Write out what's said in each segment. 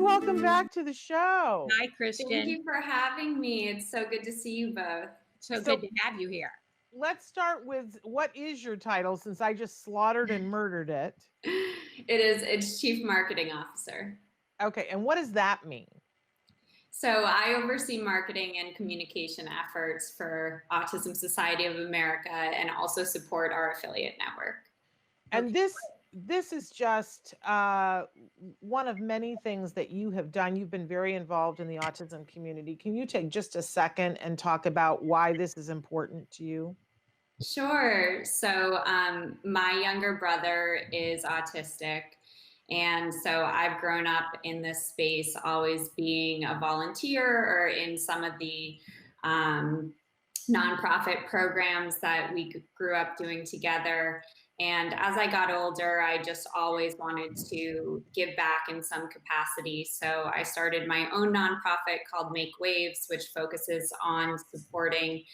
welcome back to the show. Hi, Kristyn. Thank you for having me. It's so good to see you both. So good to have you here. Let's start with, what is your title, since I just slaughtered and murdered it? It's Chief Marketing Officer. Okay, and what does that mean? So I oversee marketing and communication efforts for Autism Society of America and also support our affiliate network. And this is just one of many things that you have done. You've been very involved in the autism community. Can you take just a second and talk about why this is important to you? Sure. So my younger brother is autistic. And so I've grown up in this space, always being a volunteer or in some of the nonprofit programs that we grew up doing together. And as I got older, I just always wanted to give back in some capacity. So I started my own nonprofit called Make Waves, which focuses on supporting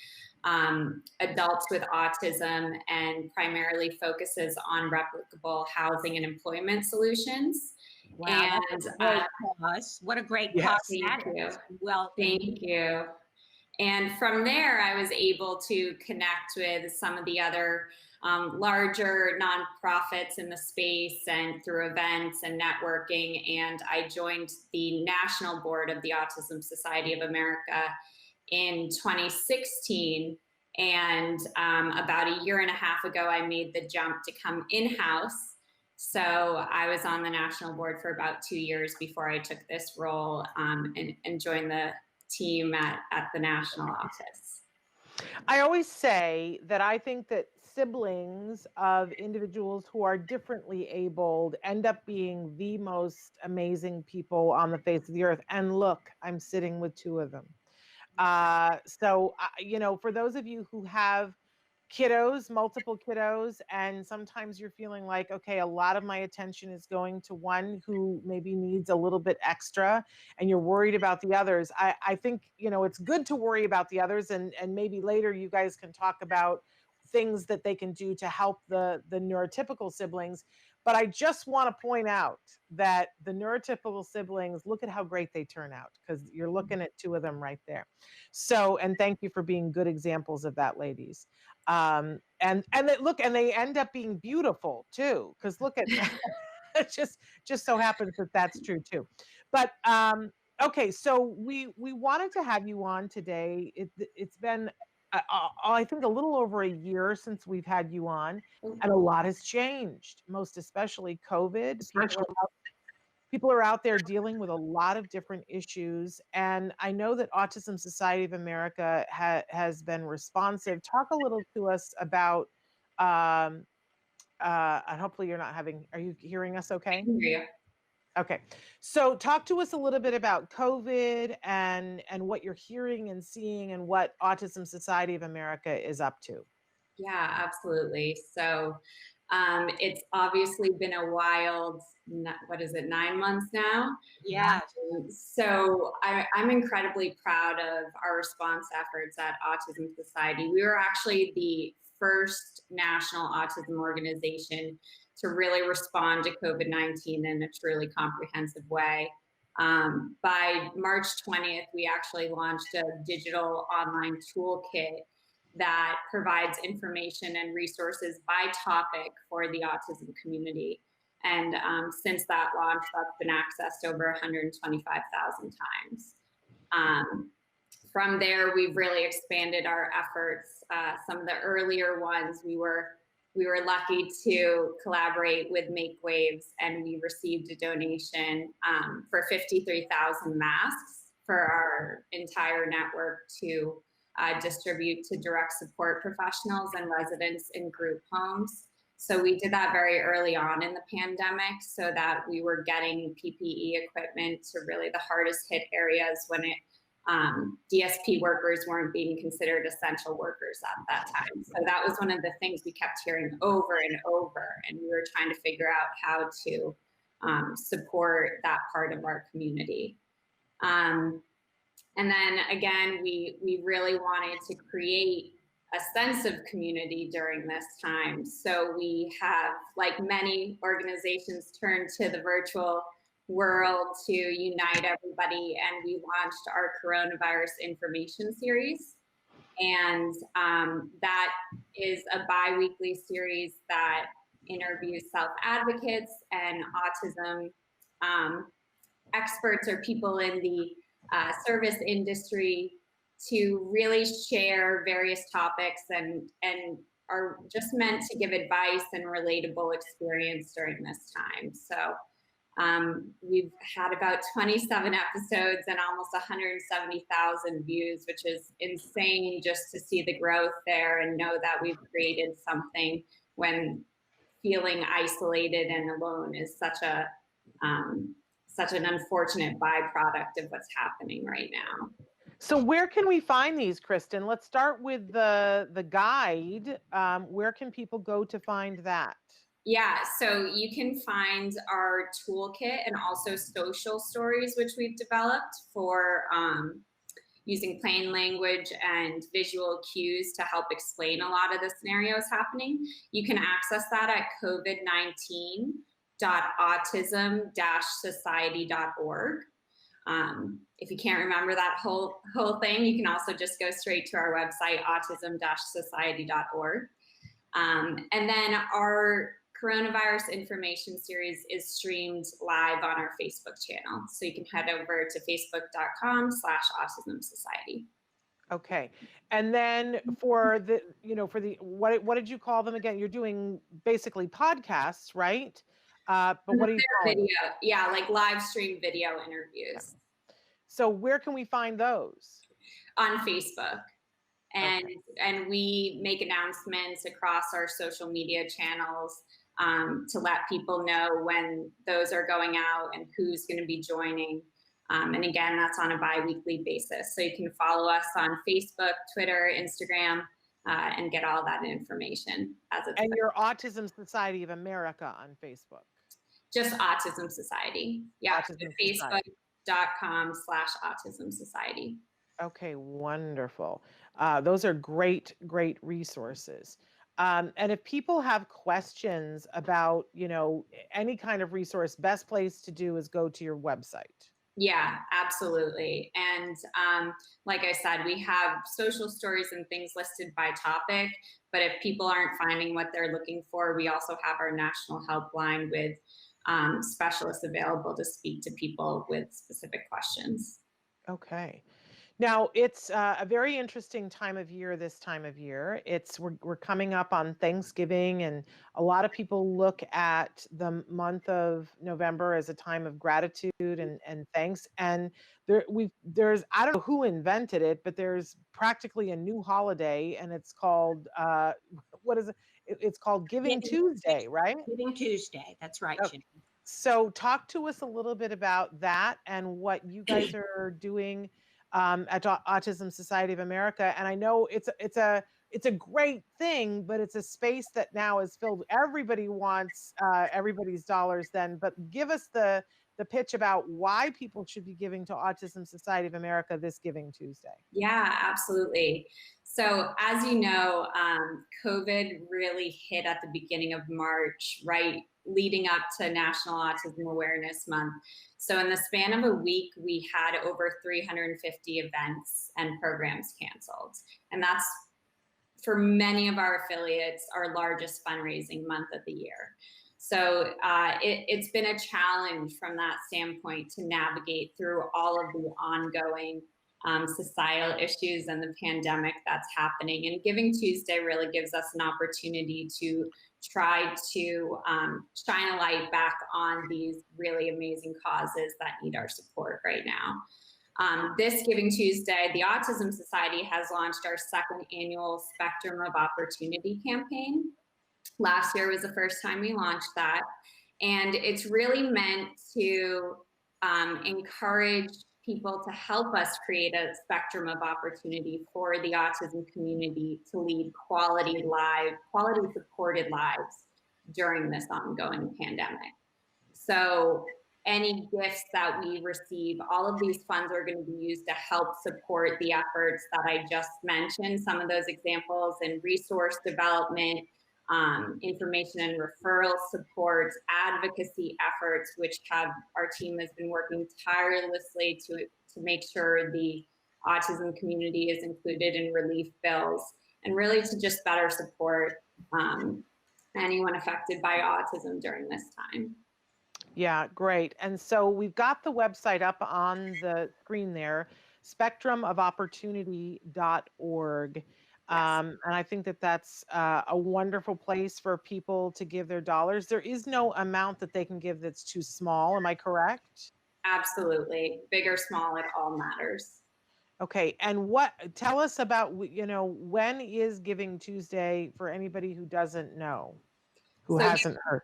adults with autism and primarily focuses on replicable housing and employment solutions. Wow, and what a great cause that is. Well, thank you. And from there, I was able to connect with some of the other larger nonprofits in the space and through events and networking. And I joined the national board of the Autism Society of America in 2016. And about a year and a half ago, I made the jump to come in-house. So I was on the national board for about 2 years before I took this role and joined the team at the national office. I always say that I think that siblings of individuals who are differently abled end up being the most amazing people on the face of the earth. And look, I'm sitting with two of them. So, for those of you who have kiddos, multiple kiddos, and sometimes you're feeling like, okay, a lot of my attention is going to one who maybe needs a little bit extra, and you're worried about the others. I think, it's good to worry about the others, and maybe later you guys can talk about things that they can do to help the neurotypical siblings. But I just want to point out that the neurotypical siblings, look at how great they turn out, because you're looking at two of them right there. So, and thank you for being good examples of that, ladies. And they end up being beautiful too, because look at it just so happens that that's true too. But okay, so we wanted to have you on today. It's been I think a little over a year since we've had you on, and a lot has changed, most especially COVID. People are out there dealing with a lot of different issues, and I know that Autism Society of America has been responsive. Talk a little to us about, and hopefully are you hearing us okay? Yeah. Okay, so talk to us a little bit about COVID and what you're hearing and seeing and what Autism Society of America is up to. Yeah, absolutely. So it's obviously been a wild, 9 months now? Yeah. So I'm incredibly proud of our response efforts at Autism Society. We were actually the first national autism organization to really respond to COVID-19 in a truly comprehensive way. By March 20th, we actually launched a digital online toolkit that provides information and resources by topic for the autism community. And since that launch, that's been accessed over 125,000 times. From there, we've really expanded our efforts. Some of the earlier ones, we were lucky to collaborate with Make Waves, and we received a donation for 53,000 masks for our entire network to distribute to direct support professionals and residents in group homes. So we did that very early on in the pandemic so that we were getting PPE equipment to really the hardest hit areas when DSP workers weren't being considered essential workers at that time. So that was one of the things we kept hearing over and over, and we were trying to figure out how to support that part of our community. And then again, we really wanted to create a sense of community during this time. So we have, like many organizations, turned to the virtual world to unite everybody, and we launched our coronavirus information series. And that is a bi-weekly series that interviews self-advocates and autism experts or people in the service industry to really share various topics and are just meant to give advice and relatable experience during this time. So we've had about 27 episodes and almost 170,000 views, which is insane just to see the growth there and know that we've created something when feeling isolated and alone is such an unfortunate byproduct of what's happening right now. So where can we find these, Kristyn? Let's start with the guide. Where can people go to find that? Yeah, so you can find our toolkit and also social stories, which we've developed for using plain language and visual cues to help explain a lot of the scenarios happening. You can access that at COVID19.autism-society.org. If you can't remember that whole thing, you can also just go straight to our website, autism-society.org. And then our coronavirus information series is streamed live on our Facebook channel. So you can head over to facebook.com/Autism Society. Okay. And then for the, what did you call them again? You're doing basically podcasts, right? But what do you call video? Yeah, like live stream video interviews. So where can we find those? On Facebook. And we make announcements across our social media channels to let people know when those are going out and who's going to be joining. And again, that's on a bi-weekly basis. So you can follow us on Facebook, Twitter, Instagram, and get all that information as it's And your Autism Society of America on Facebook. Just Autism Society. Yeah, Facebook.com/Autism Society. Okay, wonderful. Those are great resources. And if people have questions about, any kind of resource, best place to do is go to your website. Yeah, absolutely. And like I said, we have social stories and things listed by topic, but if people aren't finding what they're looking for, we also have our national helpline with specialists available to speak to people with specific questions. Okay. Now, it's a very interesting time of year this time of year. We're coming up on Thanksgiving, and a lot of people look at the month of November as a time of gratitude and thanks. And there's I don't know who invented it, but there's practically a new holiday, and it's called what is it? It's called Giving Tuesday, right? Giving Tuesday. That's right. Okay. So talk to us a little bit about that and what you guys are doing at Autism Society of America. And I know it's a great thing, but it's a space that now is filled. Everybody wants everybody's dollars then, but give us the pitch about why people should be giving to Autism Society of America this Giving Tuesday. Yeah, absolutely. So as you know, COVID really hit at the beginning of March, right, leading up to National Autism Awareness Month. So in the span of a week, we had over 350 events and programs canceled. And that's, for many of our affiliates, our largest fundraising month of the year. So it's been a challenge from that standpoint to navigate through all of the ongoing societal issues and the pandemic that's happening. And Giving Tuesday really gives us an opportunity to try to shine a light back on these really amazing causes that need our support right now. This Giving Tuesday, the Autism Society has launched our second annual Spectrum of Opportunity campaign. Last year was the first time we launched that. And it's really meant to encourage people to help us create a spectrum of opportunity for the autism community to lead quality supported lives during this ongoing pandemic. So any gifts that we receive, all of these funds are going to be used to help support the efforts that I just mentioned, some of those examples in resource development, information and referral support, advocacy efforts, which our team has been working tirelessly to make sure the autism community is included in relief bills, and really to just better support anyone affected by autism during this time. Yeah, great. And so we've got the website up on the screen there, spectrumofopportunity.org. Yes. And I think that that's a wonderful place for people to give their dollars. There is no amount that they can give that's too small. Am I correct? Absolutely. Big or small, it all matters. Okay. And tell us about, when is Giving Tuesday for anybody who doesn't know, who hasn't heard?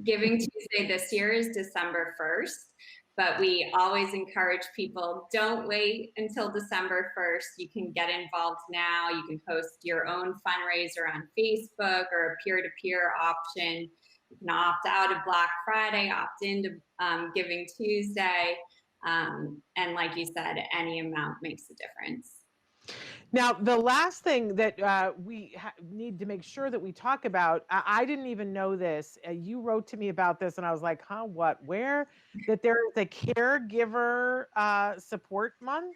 Giving Tuesday this year is December 1st, but we always encourage people, don't wait until December 1st. You can get involved now. You can host your own fundraiser on Facebook or a peer-to-peer option. You can opt out of Black Friday, opt into Giving Tuesday. And like you said, any amount makes a difference. Now, the last thing that we need to make sure that we talk about, I didn't even know this. You wrote to me about this and I was like, huh, what, where? That there is a caregiver support month.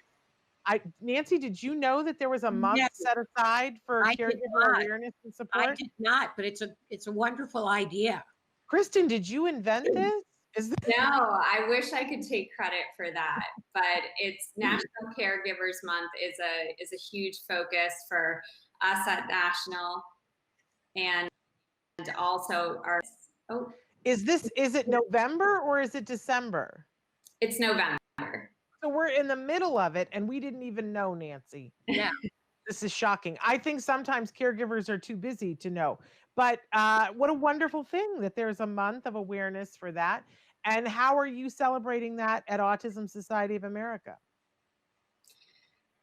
Nancy, did you know that there was a month set aside for caregiver awareness and support? I did not, but it's a wonderful idea. Kristyn, did you invent this? No, I wish I could take credit for that, but it's National Caregivers Month is a huge focus for us at National, and also Is it November or is it December? It's November. So we're in the middle of it and we didn't even know, Nancy. Yeah. This is shocking. I think sometimes caregivers are too busy to know, but what a wonderful thing that there's a month of awareness for that. And how are you celebrating that at Autism Society of America?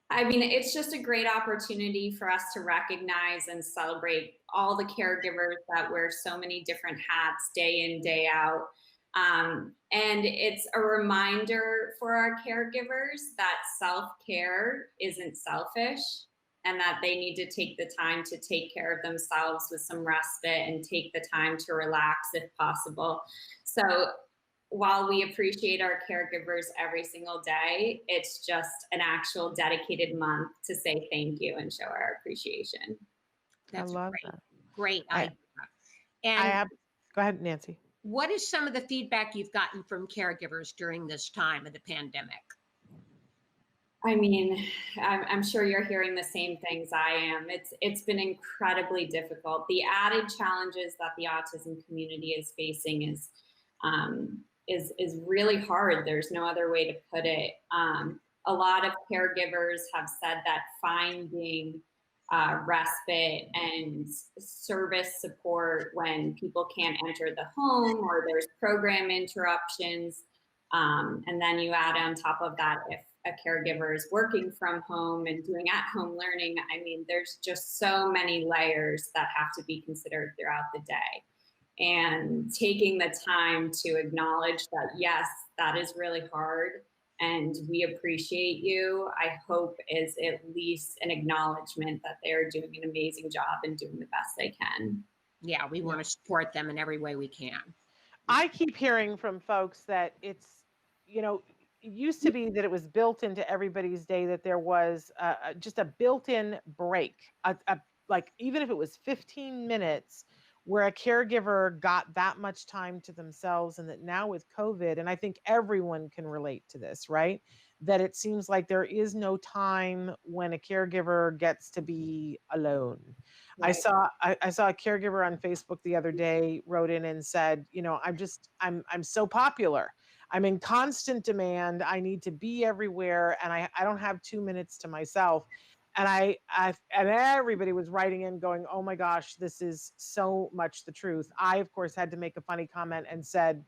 I mean, it's just a great opportunity for us to recognize and celebrate all the caregivers that wear so many different hats day in, day out. And it's a reminder for our caregivers that self-care isn't selfish and that they need to take the time to take care of themselves with some respite and take the time to relax if possible. So while we appreciate our caregivers every single day, it's just an actual dedicated month to say thank you and show our appreciation. That's I love great. that. Great idea. And go ahead, Nancy. What is some of the feedback you've gotten from caregivers during this time of the pandemic? I mean, I'm sure you're hearing the same things I am. It's been incredibly difficult. The added challenges that the autism community is facing is really hard. There's no other way to put it. A lot of caregivers have said that finding respite and service support when people can't enter the home or there's program interruptions. And then you add on top of that, if a caregiver is working from home and doing at-home learning, I mean, there's just so many layers that have to be considered throughout the day. And taking the time to acknowledge that, yes, that is really hard and we appreciate you, I hope is at least an acknowledgement that they're doing an amazing job and doing the best they can. Yeah, we want to support them in every way we can. I keep hearing from folks that it's, it used to be that it was built into everybody's day that there was just a built-in break, like even if it was 15 minutes, where a caregiver got that much time to themselves, and that now with COVID, and I think everyone can relate to this, right? That it seems like there is no time when a caregiver gets to be alone. Right. I saw a caregiver on Facebook the other day wrote in and said, I'm so popular. I'm in constant demand. I need to be everywhere, and I don't have 2 minutes to myself. And and everybody was writing in going, oh my gosh, this is so much the truth. I, of course, had to make a funny comment and said,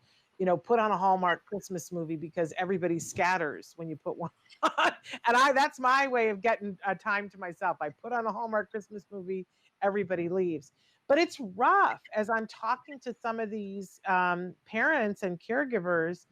put on a Hallmark Christmas movie because everybody scatters when you put one on. And that's my way of getting time to myself. I put on a Hallmark Christmas movie, everybody leaves. But it's rough as I'm talking to some of these parents and caregivers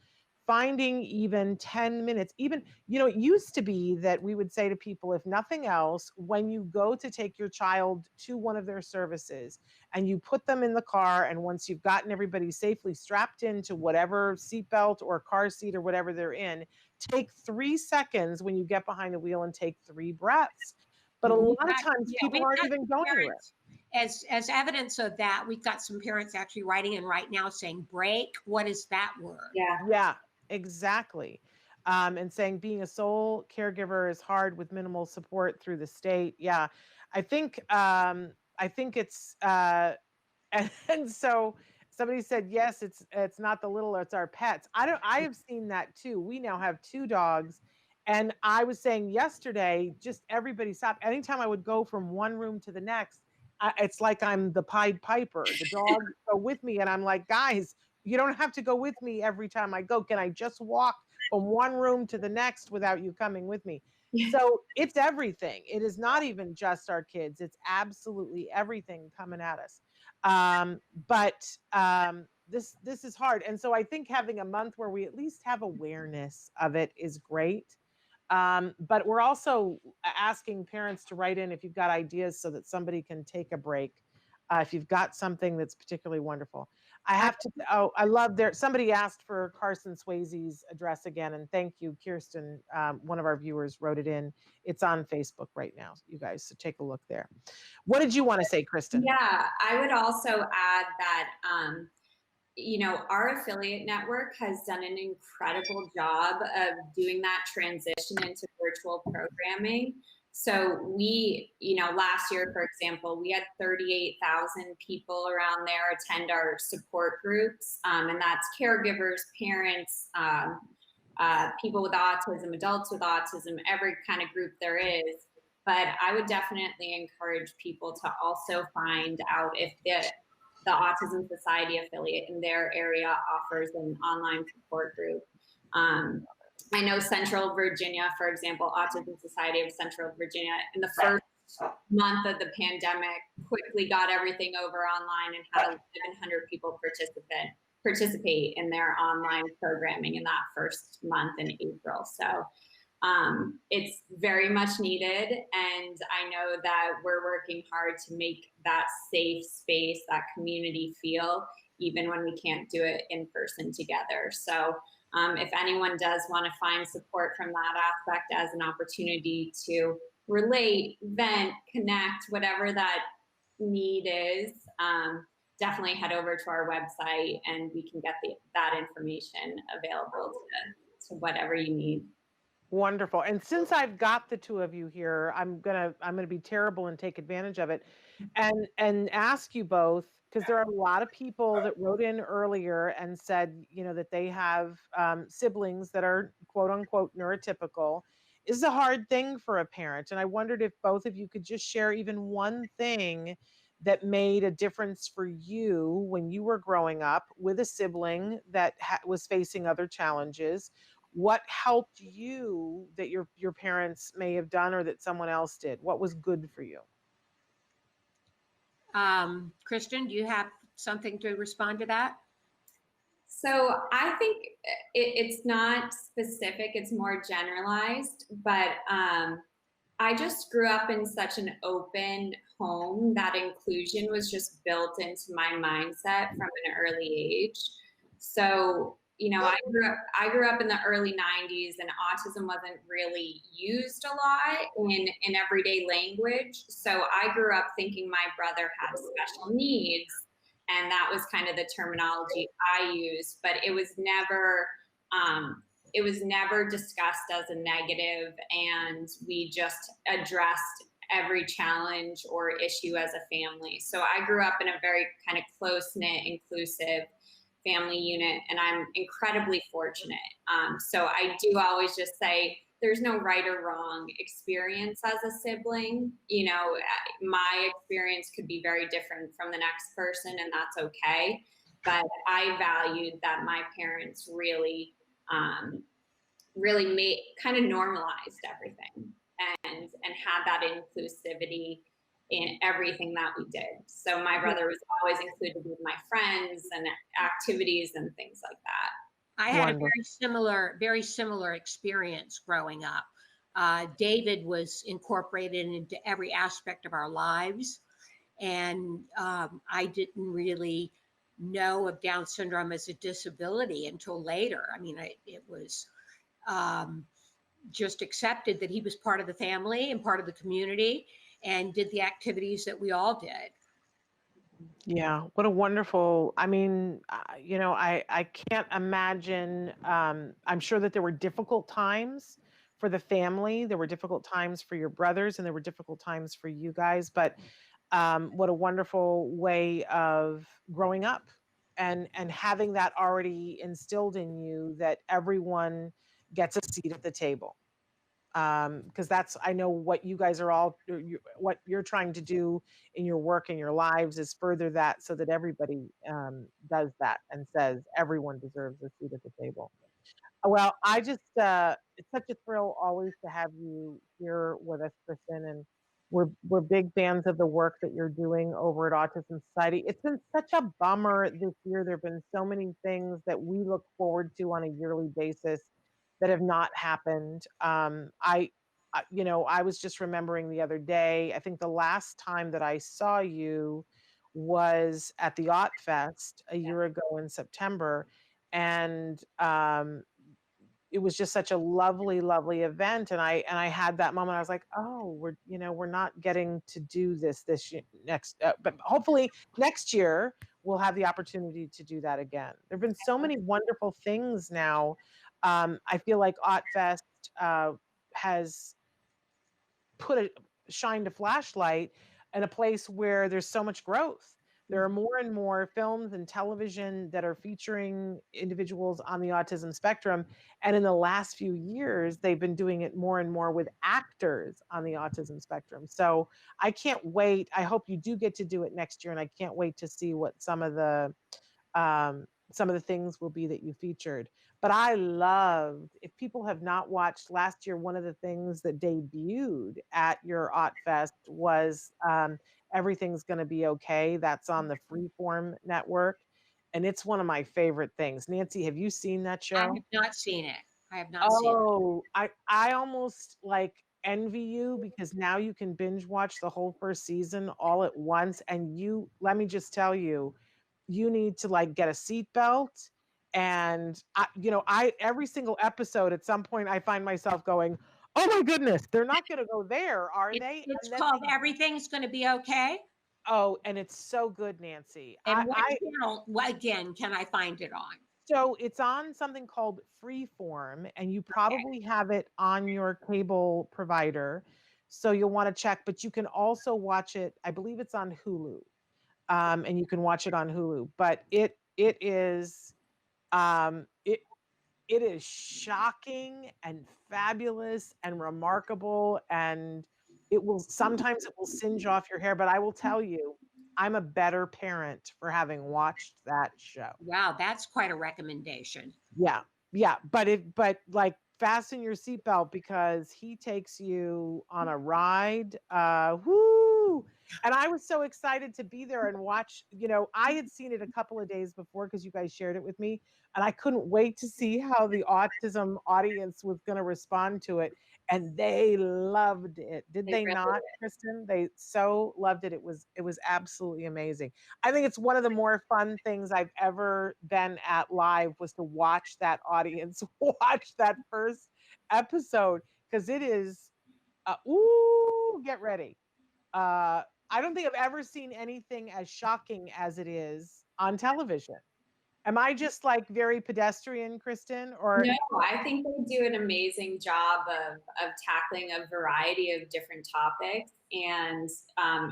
finding even 10 minutes, even, it used to be that we would say to people, if nothing else, when you go to take your child to one of their services and you put them in the car, and once you've gotten everybody safely strapped into whatever seatbelt or car seat or whatever they're in, take 3 seconds when you get behind the wheel and take 3 breaths. But a lot of times people aren't even going anywhere. As evidence of that, we've got some parents actually writing in right now saying break. What is that word? Yeah, exactly. And saying being a sole caregiver is hard with minimal support through the state. Yeah, I think it's and so somebody said, yes, it's not the little, it's our pets. I have seen that too. We now have 2 dogs. And I was saying yesterday, just everybody stopped. Anytime I would go from one room to the next, it's like I'm the Pied Piper. The dogs go with me, and I'm like, guys, you don't have to go with me every time I go. Can I just walk from one room to the next without you coming with me? So it's everything. It is not even just our kids. It's absolutely everything coming at us. This is hard. And so I think having a month where we at least have awareness of it is great. But we're also asking parents to write in if you've got ideas so that somebody can take a break. If you've got something that's particularly wonderful. I love somebody asked for Carson Swayze's address again. And thank you, Kirsten. One of our viewers wrote it in. It's on Facebook right now, you guys. So take a look there. What did you want to say, Kristyn? Yeah, I would also add that, our affiliate network has done an incredible job of doing that transition into virtual programming. So we, last year, for example, we had 38,000 people around there attend our support groups. And that's caregivers, parents, people with autism, adults with autism, every kind of group there is. But I would definitely encourage people to also find out if the Autism Society affiliate in their area offers an online support group. I know Central Virginia, for example, Autism Society of Central Virginia, in the first month of the pandemic, quickly got everything over online and had 1,100 people participate in their online programming in that first month in April. So it's very much needed. And I know that we're working hard to make that safe space, that community feel, even when we can't do it in person together. So if anyone does want to find support from that aspect as an opportunity to relate, vent, connect, whatever that need is, definitely head over to our website and we can get that information available to whatever you need. Wonderful. And since I've got the 2 of you here, I'm gonna be terrible and take advantage of it, and ask you both, because there are a lot of people that wrote in earlier and said, that they have siblings that are quote unquote neurotypical. This is a hard thing for a parent, and I wondered if both of you could just share even one thing that made a difference for you when you were growing up with a sibling that was facing other challenges. What helped you that your parents may have done or that someone else did? What was good for you? Kristyn, do you have something to respond to that? So I think it's not specific, it's more generalized, but I just grew up in such an open home that inclusion was just built into my mindset from an early age. So, I grew up in the early 90s and autism wasn't really used a lot in everyday language. So I grew up thinking my brother had special needs, and that was kind of the terminology I used, but it was never discussed as a negative, and we just addressed every challenge or issue as a family. So I grew up in a very kind of close-knit, inclusive family unit, and I'm incredibly fortunate. So I do always just say there's no right or wrong experience as a sibling. My experience could be very different from the next person, and that's okay. But I valued that my parents really made kind of normalized everything and had that inclusivity in everything that we did. So my brother was always included with my friends and activities and things like that. I had a Wonderful. very similar experience growing up. David was incorporated into every aspect of our lives, and I didn't really know of Down syndrome as a disability until later. I mean, it was um, just accepted that he was part of the family and part of the community, and did the activities that we all did. Yeah, what a wonderful, I mean, I can't imagine, I'm sure that there were difficult times for the family. There were difficult times for your brothers and there were difficult times for you guys, but what a wonderful way of growing up and having that already instilled in you that everyone gets a seat at the table. Because that's, I know what you guys are all, what you're trying to do in your work and your lives is further that so that everybody does that and says everyone deserves a seat at the table. Well, I just, it's such a thrill always to have you here with us, Kristyn, and we're big fans of the work that you're doing over at Autism Society. It's been such a bummer this year. There have been so many things that we look forward to on a yearly basis that have not happened. I was just remembering the other day, I think the last time that I saw you was at the Aut Fest a year ago in September. And it was just such a lovely, lovely event. And I had that moment. I was like, oh, we're not getting to do this next, but hopefully next year we'll have the opportunity to do that again. There've been so many wonderful things now. I feel like Aut Fest has shined a flashlight in a place where there's so much growth. There are more and more films and television that are featuring individuals on the autism spectrum. And in the last few years, they've been doing it more and more with actors on the autism spectrum. So I can't wait. I hope you do get to do it next year. And I can't wait to see what some of the things will be that you featured. But I loved, if people have not watched last year, one of the things that debuted at your Aut Fest was Everything's Gonna Be Okay. That's on the Freeform network. And it's one of my favorite things. Nancy, have you seen that I show? have not seen it. I have not seen it. Oh, I almost like envy you because now you can binge watch the whole first season all at once. And let me just tell you, you need to like get a seatbelt. And I every single episode at some point I find myself going, "Oh my goodness, they're not going to go there, are they?" It's And then called Everything's Going to Be Okay. and it's so good, Nancy. And what channel, again, can I find it on? So it's on something called Freeform, and you Okay. probably have it on your cable provider. So you'll want to check, but you can also watch it. I believe it's on Hulu, and you can watch it on Hulu. But it is um, it it is shocking and fabulous and remarkable, and it will singe off your hair. But I will tell you, I'm a better parent for having watched that show. Wow, that's quite a recommendation. Yeah. Yeah, but like fasten your seatbelt because he takes you on a ride. Whoo! And I was so excited to be there and watch, I had seen it a couple of days before because you guys shared it with me, and I couldn't wait to see how the autism audience was going to respond to it. And they loved it. Did They they really not, Kristyn? They so loved it. It was absolutely amazing. I think it's one of the more fun things I've ever been at live was to watch that audience watch that first episode because it is, ooh, get ready. I don't think I've ever seen anything as shocking as it is on television. Am I just like very pedestrian, Kristyn? Or No, I think they do an amazing job of tackling a variety of different topics. And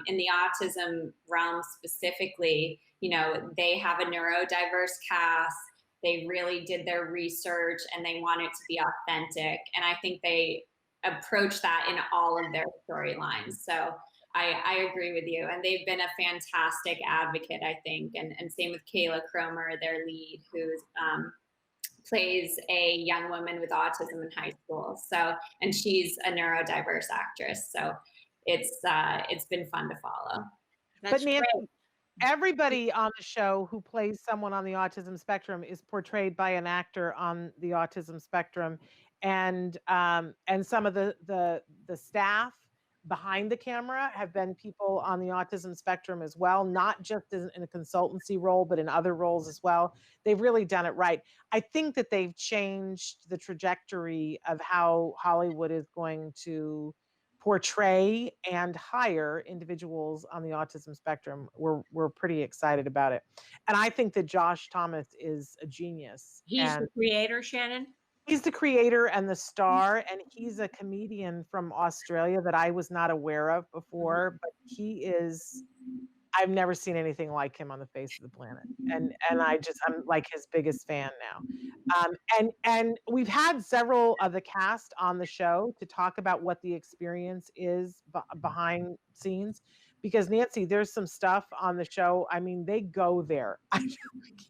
in the autism realm specifically, they have a neurodiverse cast. They really did their research and they want it to be authentic. And I think they approach that in all of their storylines. So I agree with you. And they've been a fantastic advocate, I think. And same with Kayla Cromer, their lead, who's plays a young woman with autism in high school. So, and she's a neurodiverse actress. So it's been fun to follow. That's Nancy, great. everybody on the show who plays someone on the autism spectrum is portrayed by an actor on the autism spectrum, and some of the staff behind the camera have been people on the autism spectrum as well, not just in a consultancy role, but in other roles as well. They've really done it right. I think that they've changed the trajectory of how Hollywood is going to portray and hire individuals on the autism spectrum. We're pretty excited about it. And I think that Josh Thomas is a genius. He's the creator, Shannon? He's the creator and the star, and he's a comedian from Australia that I was not aware of before, but I've never seen anything like him on the face of the planet. And I'm like his biggest fan now. And we've had several of the cast on the show to talk about what the experience is behind scenes. Because Nancy, there's some stuff on the show. I mean, they go there. I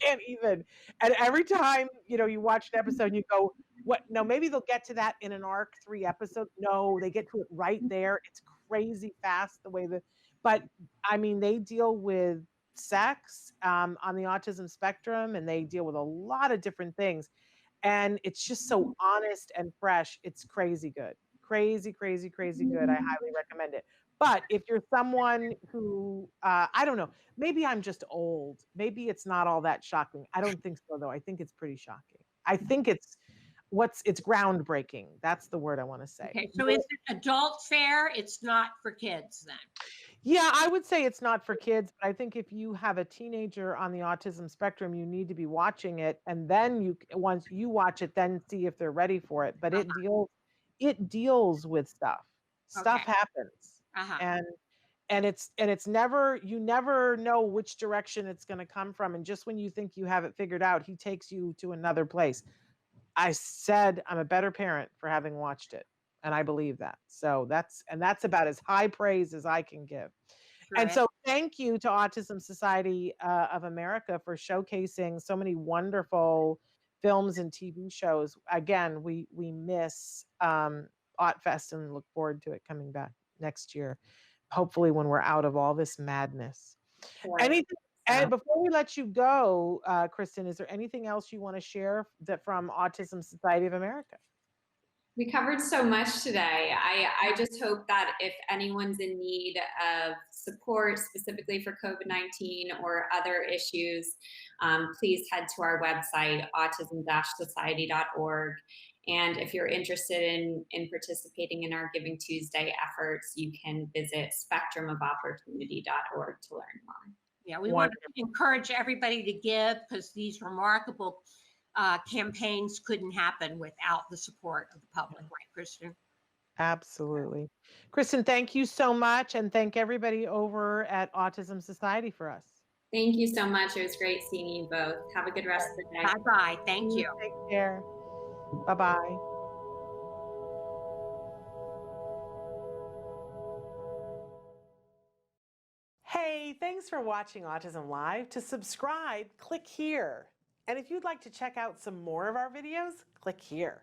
can't even. And every time, you watch an episode and you go, what? No, maybe they'll get to that in an arc 3 episodes. No, they get to it right there. It's crazy fast the way but I mean, they deal with sex on the autism spectrum, and they deal with a lot of different things. And it's just so honest and fresh. It's crazy good. Crazy, crazy, crazy good. I highly recommend it. But if you're someone who, I don't know, maybe I'm just old. Maybe it's not all that shocking. I don't think so, though. I think it's pretty shocking. I think it's groundbreaking. That's the word I want to say. Okay, so is it adult fare? It's not for kids then? Yeah, I would say it's not for kids, but I think if you have a teenager on the autism spectrum, you need to be watching it, and then once you watch it, then see if they're ready for it. But it deals with stuff. Stuff happens, and it's never, you never know which direction it's going to come from, and just when you think you have it figured out, he takes you to another place. I said I'm a better parent for having watched it. And I believe that. So that's about as high praise as I can give. Right. And so thank you to Autism Society of America for showcasing so many wonderful films and TV shows. Again, we miss AutFest and look forward to it coming back next year, hopefully when we're out of all this madness. Right. Anything? And before we let you go, Kristyn, is there anything else you want to share from Autism Society of America? We covered so much today. I just hope that if anyone's in need of support specifically for COVID-19 or other issues, please head to our website, autism-society.org. And if you're interested in participating in our Giving Tuesday efforts, you can visit spectrumofopportunity.org to learn more. Yeah, we want to encourage everybody to give, because these remarkable campaigns couldn't happen without the support of the public, right, Kristyn? Absolutely. Kristyn, thank you so much, and thank everybody over at Autism Society for us. Thank you so much. It was great seeing you both. Have a good rest of the day. Bye-bye. Thank you. Take care. Bye-bye. Hey, thanks for watching Autism Live. To subscribe, click here. And if you'd like to check out some more of our videos, click here.